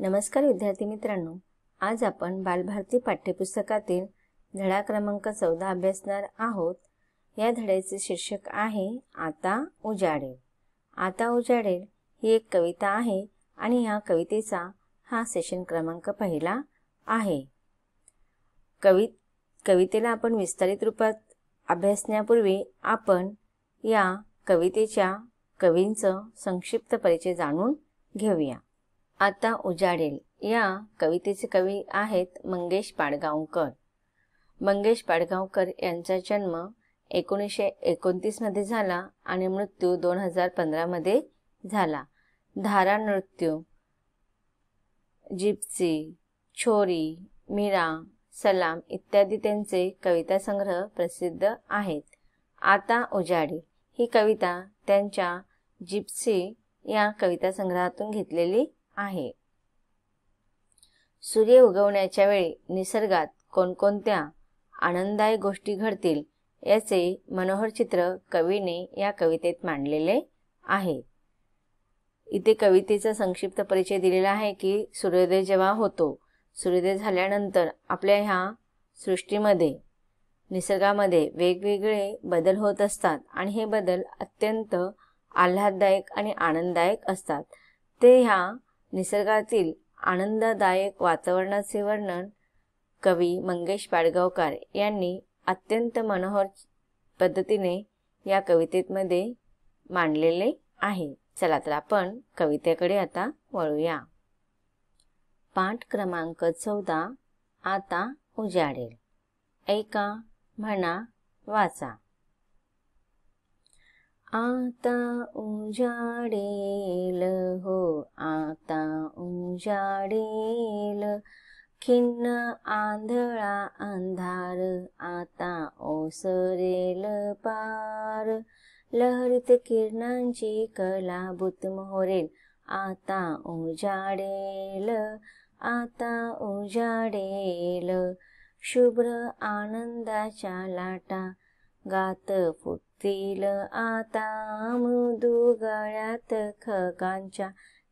नमस्कार विद्यार्थी मित्रांनो, आज आपण बालभारती पाठ्यपुस्तकातील धडा क्रमांक 14 अभ्यासणार आहोत। या धड्याचे शीर्षक आहे आता उजाडेल। आता उजाडेल ही एक कविता आहे आणि या कवितेचा हा सेशन क्रमांक पहिला आहे। कवितेला आपण विस्तारित रूपात अभ्यासण्यापूर्वी आपण या कवितेच्या कवींचा संक्षिप्त परिचय जाणून घेऊया। आता उजाडेल या कवितेचे कवी आहेत मंगेश पाडगावकर। मंगेश पाडगावकर यांचा जन्म 1929 मध्ये झाला आणि मृत्यू 2015 मध्ये झाला। धारा नृत्य, जिप्सी, छोरी, मीरा, सलाम इत्यादी त्यांचे कविता संग्रह प्रसिद्ध आहेत। आता उजाडेल ही कविता त्यांच्या जिप्सी या कविता संग्रहातून घेतलेली आहे। सूर्य उगवण्याच्या वेळी निसर्गात कोणकोणत्या आनंददायक गोष्टी घडतील याचे मनोहर चित्र कवीने या कवितेत मांडलेले आहे। इथे कवितेचा संक्षिप्त परिचय दिलेला आहे की सूर्योदय जेव्हा होतो, सूर्योदय झाल्यानंतर आपल्या ह्या सृष्टीमध्ये निसर्गामध्ये वेगवेगळे बदल होत असतात आणि हे बदल अत्यंत आल्हाददायक आणि आनंददायक असतात। ते ह्या निसर्गातील आनंददायक वातावरणाचे वर्णन कवी मंगेश पाडगावकर यांनी अत्यंत मनोहर पद्धतीने या कवितेमध्ये मांडलेले आहे। चला तर आपण कवितेकडे आता वळूया। पाठ क्रमांक 14 आता उजाडेल। ऐका, म्हणा, वाचा। आता उजाडेल हो, आता उजाडेल, खिन्न आंधळा अंधार आता ओसरेल पार, लहरीत किरणांची कलाबुत मोहरेल, आता उजाडेल, आता उजाडेल, शुभ्र आनंदाच्या लाटा गात फुटतील आता, मृदू गळ्यात खगांच्या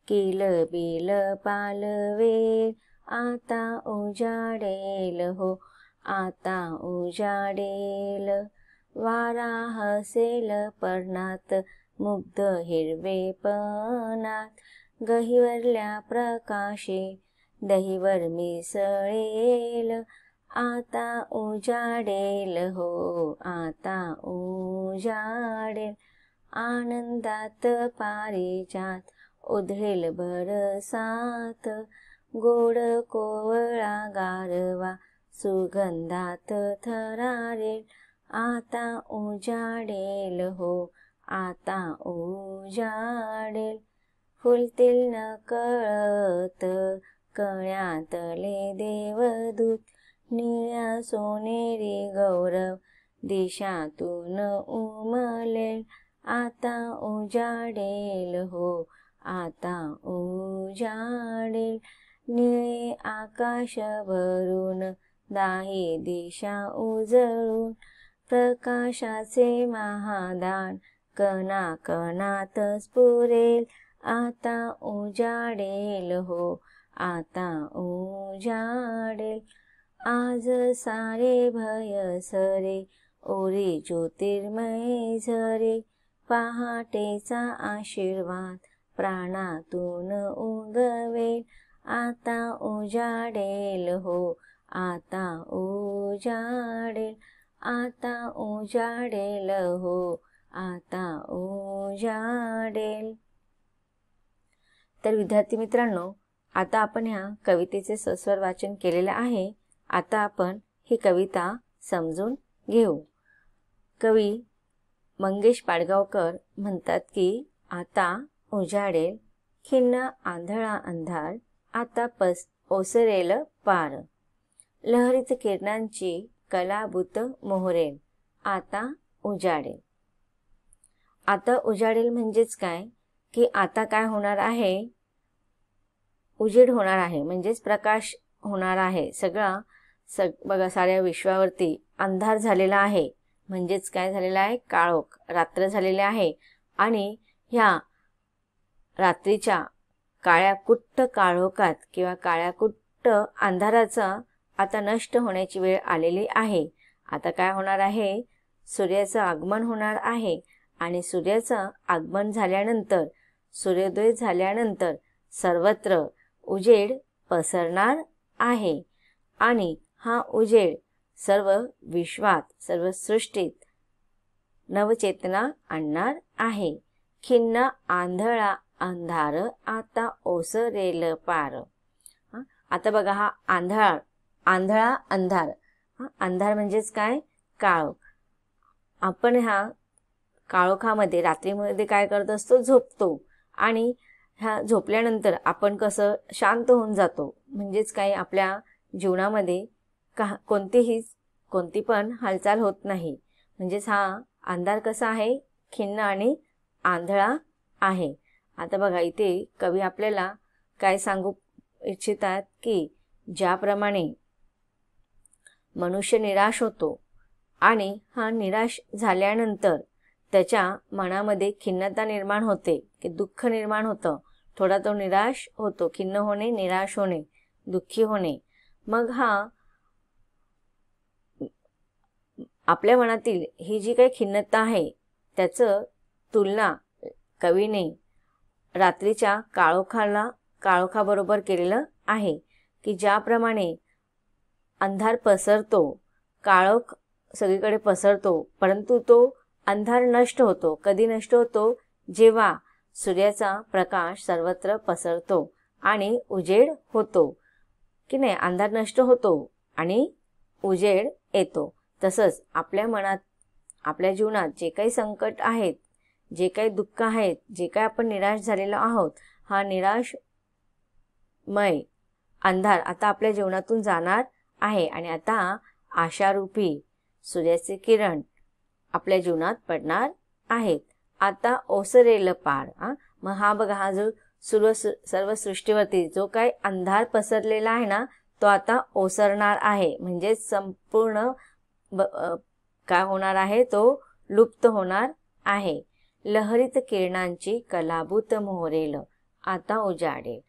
किलबिल पालवेल, आता उजाडेल हो, आता उजाडेल, वारा हसेल पर्णात मुग्ध हिरवेपणात, गहिवरल्या प्रकाशे दहीवर मिसळेल, आता उजाडेल हो, आता उजाडेल, आनंदात पारिजात उधळेल बरसात, गोड कोवळा गारवा सुगंधात थरारेल, आता उजाडेल हो, आता उजाडेल, फुलतील नकळत कळ्यातले देवदूत, निळ्या सोनेरी गौरव दिशातून उमलेल, आता उजाडेल हो, आता उजाडेल, निळे आकाश भरून दाही दिशा उजळून, प्रकाशाचे महादान कणा कणात स्फुरेल, आता उजाडेल हो, आता उजाडेल, आज सारे भय सरे ओरी ज्योतिर्मय झरे, पहाटेचा आशीर्वाद प्राणातून उगवेल, आता उजाडेल हो, आता उजाडेल, आता उजाडेल हो, आता उजाडेल। तर विद्यार्थी मित्रांनो, आता आपण ह्या कवितेचे सस्वर वाचन केलेले आहे। आता आपण ही कविता समजून घेऊ। कवी मंगेश पाडगावकर म्हणतात की आता उजाडेल, खिन्न आंधळा अंधार आता ओसरेल पार, लहरीत किरणांची कलाबुत मोहरेल, आता उजाडेल। आता उजाडेल म्हणजेच काय की आता काय होणार आहे, उजेड होणार आहे, म्हणजेच प्रकाश होणार आहे। बघा साऱ्या विश्वावरती अंधार झालेला आहे, म्हणजेच काय झालेला आहे, काळोख रात्र झालेले आहे आणि ह्या रात्रीच्या काळ्या कुट्ट काळोखात किंवा काळ्या कुट्ट अंधाराचा आता नष्ट होण्याची वेळ आलेली आहे. आता काय होणार आहे, सूर्याचं आगमन होणार आहे आणि सूर्याचं आगमन झाल्यानंतर, सूर्योदय झाल्यानंतर सर्वत्र उजेड पसरणार आहे आणि हा उजेड सर्व विश्वात, सर्व सृष्टीत नवचेतना आणणार आहे. खिन्न आंधळा अंधार आता ओसरेल पार. आता बघा, हा आंधळा अंधार, अंधार म्हणजेच काय, काळोख. आपण ह्या काळोखामध्ये रात्रीमध्ये काय करत असतो, झोपतो आणि ह्या झोपल्यानंतर आपण कसं शांत होऊन जातो. म्हणजेच काय, आपल्या जीवनामध्ये कोणती पण हालचाल होत नाही. म्हणजेच हा अंधार कसा आहे, खिन्न आणि आंधळा आहे. आता बघा, इथे कवी आपल्याला काय सांगू इच्छितात की ज्याप्रमाणे मनुष्य निराश होतो आणि हा निराश झाल्यानंतर त्याच्या मनामध्ये खिन्नता निर्माण होते, की दुःख निर्माण होतं. थोडा तो निराश होतो, खिन्न होणे, निराश होणे, दुःखी होणे. मग हा आपल्या मनातील ही जी काही खिन्नता आहे त्याचं तुलना कवीने रात्रीच्या काळोखाबरोबर केलेलं आहे, की ज्याप्रमाणे अंधार पसरतो, काळोख सगळीकडे पसरतो, परंतु तो अंधार नष्ट होतो. कधी नष्ट होतो, जेव्हा सूर्याचा प्रकाश सर्वत्र पसरतो आणि उजेड होतो, की नाही, अंधार नष्ट होतो आणि उजेड येतो. तसंच आपल्या मनात, आपल्या जीवनात जे काही संकट आहेत, जे काही दुःख आहेत, जे काही आपण निराश झालेलो आहोत, हा निराशमय अंधार आता आपल्या जीवनातून जाणार आहे आणि आता आशारूपी सूर्याचे किरण आपल्या जीवनात पडणार आहेत. आता ओसरेल पार. मग हा बघा, हा जो सर्व सृष्टीवरती जो काही अंधार पसरलेला आहे ना, तो आता ओसरणार आहे. म्हणजे संपूर्ण काय होणार आहे, तो लुप्त होणार आहे. लहरीत किरणांची कलाबूत मोहरेल आता उजाडेल.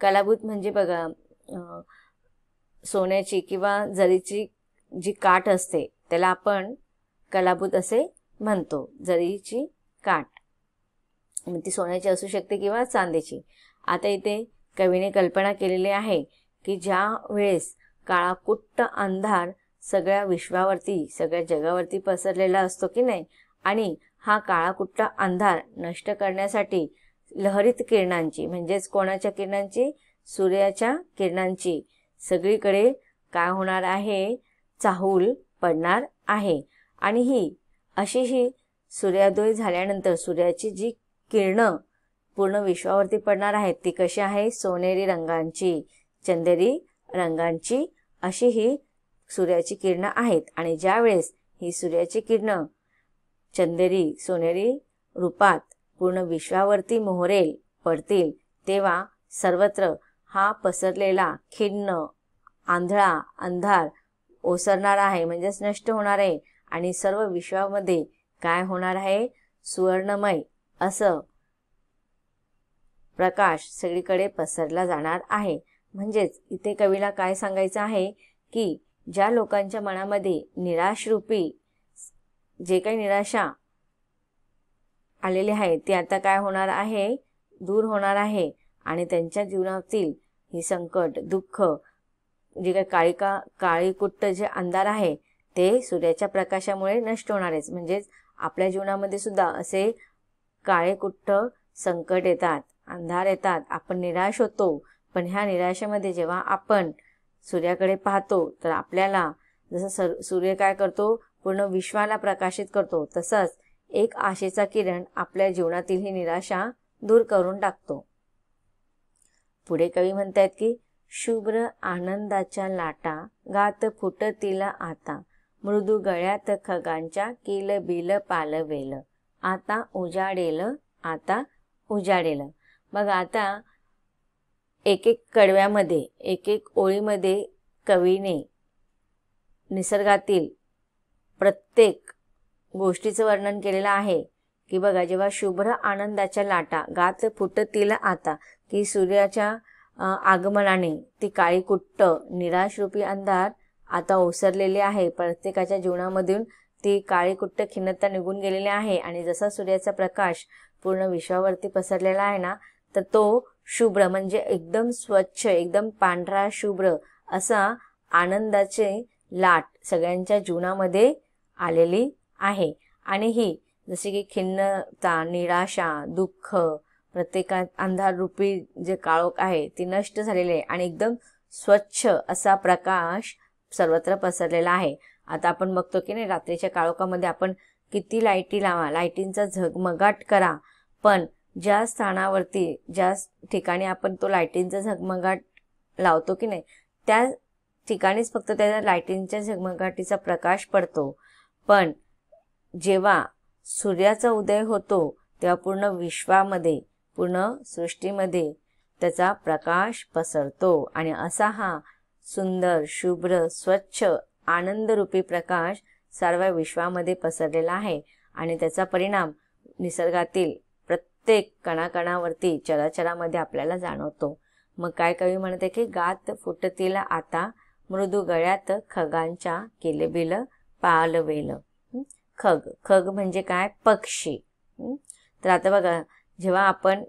कलाबूत म्हणजे बघा, सोन्याची किंवा जरीची जी काठ असते त्याला आपण कलाबूत असे म्हणतो. जरीची काठ, ती सोन्याची असू शकते किंवा चांदीची. आता इथे कवीने कल्पना केलेली आहे की ज्या वेळेस काळाकुट्ट अंधार सगळ्या विश्वावरती, सगळ्या जगावरती पसरलेला असतो की नाही, आणि हा काळाकुट्ट अंधार नष्ट करण्यासाठी लहरीत किरणांची, म्हणजेच कोणाच्या किरणांची, सूर्याच्या किरणांची सगळीकडे काय होणार आहे, चाहूल पडणार आहे. आणि ही सूर्योदय झाल्यानंतर सूर्याची जी किरणं पूर्ण विश्वावरती पडणार आहेत ती कशी आहे, सोनेरी रंगांची, चंदेरी रंगांची अशी ही सूर्याची किरणं आहेत. आणि ज्यावेळेस ही सूर्याची किरणं चंदेरी, सोनेरी रूपात पूर्ण विश्वावरती मोहरेल, पडतील, तेव्हा सर्वत्र हा पसरलेला खिन्न आंधळा अंधार ओसरणार आहे, म्हणजेच नष्ट होणार आहे. आणि सर्व विश्वामध्ये काय होणार आहे, सुवर्णमय असं प्रकाश सगळीकडे पसरला जाणार आहे. म्हणजेच इथे कवीला काय सांगायचं आहे की ज्या लोकांच्या मनामध्ये निराशरूपी जे काही निराशा आलेली आहे ती आता काय होणार आहे, दूर होणार आहे. आणि त्यांच्या जीवनातील ही संकट, दुःख, जे काही काळीकुट्ट जे अंधार आहे ते सूर्याच्या प्रकाशामुळे नष्ट होणार आहे. म्हणजेच आपल्या जीवनामध्ये सुद्धा असे काळेकुट्ट संकट येतात, अंधार येतात, आपण निराश होतो. पण ह्या निराशेमध्ये जेव्हा आपण सूर्याकडे पाहतो तर आपल्याला जसं सूर्य काय करतो, पूर्ण विश्वाला प्रकाशित करतो, तसंच एक आशेचा किरण आपल्या जीवनातील ही निराशा दूर करून टाकतो. पुढे कवी म्हणतात की शुभ्र आनंदाच्या लाटा गात फुटतील आता, मृदू गळ्यात खगांच्या किल बिल पालवेल, आता उजाडेल, आता उजाडेल. मग आता एक एक कडव्यामध्ये, एक एक ओळीमध्ये कवीने निसर्गातील प्रत्येक गोष्टीचं वर्णन केलेलं आहे की बघा, जेव्हा शुभ्र आनंदाच्या लाटा गात फुटतील आता, की सूर्याच्या आगमनाने ती काळी कुट्ट निराशरूपी अंधार आता ओसरलेली आहे. प्रत्येकाच्या जीवनामधून ती काळी कुट्ट खिन्नता निघून गेलेली आहे आणि जसा सूर्याचा प्रकाश पूर्ण विश्वावरती पसरलेला आहे ना, तर तो शुभ्र म्हणजे एकदम स्वच्छ, एकदम पांढरा शुभ्र असा आनंदाचे लाट सगळ्यांच्या जीवनामध्ये आलेली आहे. आणि ही जसे की खिन्नता, निराशा, दुःख, प्रत्येकात अंधाररूपी जे काळोख आहे ती नष्ट झालेली आहे आणि एकदम स्वच्छ असा प्रकाश सर्वत्र पसरलेला आहे. आता आपण बघतो की नाही, रात्रीच्या काळोखामध्ये आपण किती लाईटी लावा, लाईटींचा झगमगाट करा, पण ज्या स्थानावरती, ज्या ठिकाणी आपण तो लाईटींचा झगमगाट लावतो की नाही, त्या ठिकाणीच फक्त त्या लाईटींच्या झगमगाटीचा प्रकाश पडतो. पण जेव्हा सूर्याचा उदय होतो तेव्हा पूर्ण विश्वामध्ये, पूर्ण सृष्टीमध्ये त्याचा प्रकाश पसरतो आणि असा हा सुंदर, शुभ्र, स्वच्छ, आनंदरूपी प्रकाश सर्व विश्वामध्ये पसरलेला आहे आणि त्याचा परिणाम निसर्गातील प्रत्येक कणाकणावरती, चराचरामध्ये आपल्याला जाणवतो. मग काय कवी म्हणते की गात फुटतील आता, मृदू गळ्यात खगांच्या किलबिल पालवेल. खग, खग म्हणजे काय? पक्षी. तर आता बघा, जेव्हा आपण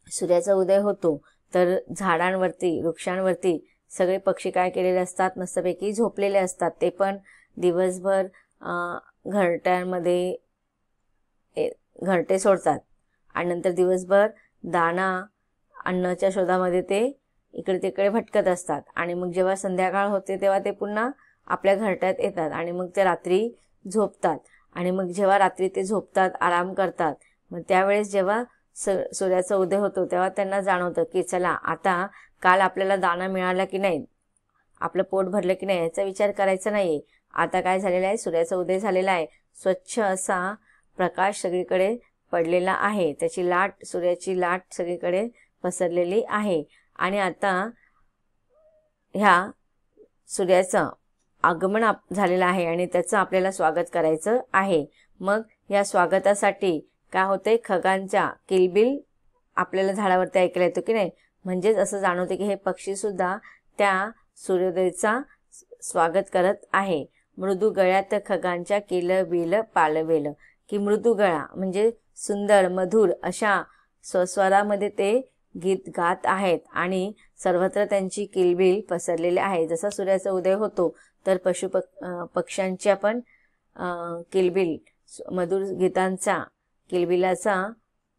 सूर्याचा उदय होतो तर झाडांवरती, वृक्षांवरती सगळे पक्षी काय केलेले असतात? मस्तपैकी झोपलेले असतात. ते पण दिवसभर घरट्यांमध्ये घरटे सोडतात आणि नंतर दिवसभर दाणा, अन्नाच्या शोधामध्ये ते इकडे तिकडे भटकत असतात आणि मग जेव्हा संध्याकाळ होते तेव्हा ते पुन्हा आपल्या घरट्यात येतात आणि मग ते रात्री झोपतात. आणि मग जेव्हा रात्री ते झोपतात, आराम करतात, मग त्यावेळेस जेव्हा सूर्याचा उदय होतो तेव्हा त्यांना जाणवतं की चला, आता काल आपल्याला दाणा मिळाला की नाही, आपलं पोट भरलं की नाही याचा विचार करायचा नाही. आता काय झालेलं आहे? सूर्याचा उदय झालेला आहे. स्वच्छ असा प्रकाश सगळीकडे पडलेला आहे. त्याची लाट, सूर्याची लाट सगळीकडे पसरलेली आहे आणि आता ह्या सूर्याचं आगमन झालेलं आहे आणि त्याचं आपल्याला स्वागत करायचं आहे. मग या स्वागतासाठी काय होते? खगांच्या किलबिल आपल्याला झाडावरती ऐकायला येतो की नाही, म्हणजेच असं जाणवते की हे पक्षी सुद्धा त्या सूर्योदयाचा स्वागत करत आहे. मृदू गळ्यात खगांच्या किलबिल पालवेल, की मृदू गळा म्हणजे सुंदर, मधुर अशा स्वस्वरामध्ये ते गीत गात आहेत आणि सर्वत्र त्यांची किलबिल पसरलेली आहे. जसा सूर्याचा उदय होतो तर पक्ष्यांच्या पण किलबिल, मधुर गीतांचा, किलबिलाचा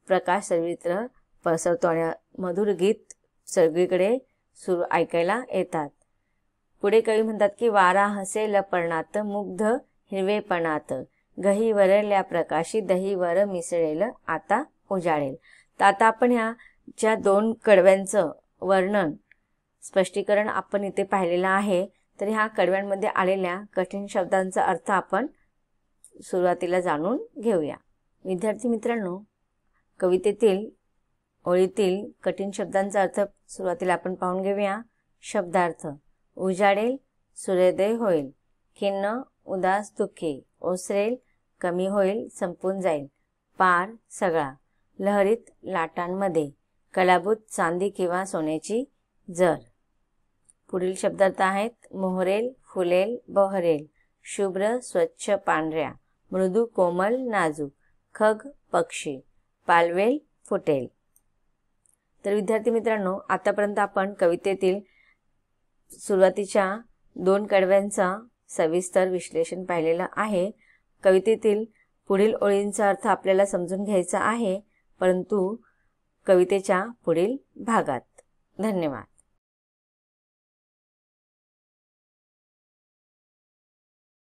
प्रकाश सर्वत्र पसरतो आणि मधुर गीत सगळीकडे ऐकायला येतात. पुढे कवी म्हणतात की वारा हसेल पर्णात, मुग्ध हिरवेपणात, गही वरल्या प्रकाशी, दहीवर मिसळेल आता उजाडेल. तर आता आपण ह्या ज्या दोन कडव्यांचं वर्णन, स्पष्टीकरण आपण इथे पाहिलेलं आहे. तर ह्या कडव्यांमध्ये आलेल्या कठीण शब्दांचा अर्थ आपण सुरुवातीला जाणून घेऊया. विद्यार्थी मित्रांनो, कवितेतील ओळीतील कठीण शब्दांचा अर्थ सुरुवातीला आपण पाहून घेऊया. शब्दार्थ: उजाडेल, सूर्योदय होईल. खिन्न, उदास, दुःखी. ओसरेल, कमी होईल, संपून जाईल. पार, सगळा. लहरीत, लाटांमध्ये. कलाभूत, चांदी किंवा सोन्याची जर. पुढील शब्दार्थ आहेत: मोहरेल, फुलेल, बहरेल. शुभ्र, स्वच्छ, पांढऱ्या. मृदू, कोमल, नाजूक. खग, पक्षी. पालवेल, फुटेल. तर विद्यार्थी मित्रांनो, आतापर्यंत आपण कवितेतील सुरुवातीच्या दोन कडव्यांचा सविस्तर विश्लेषण पाहिलेलं आहे. कवितेतील पुढील ओळींचा अर्थ आपल्याला समजून घ्यायचा आहे, परंतु कवितेच्या पुढील भागात. धन्यवाद.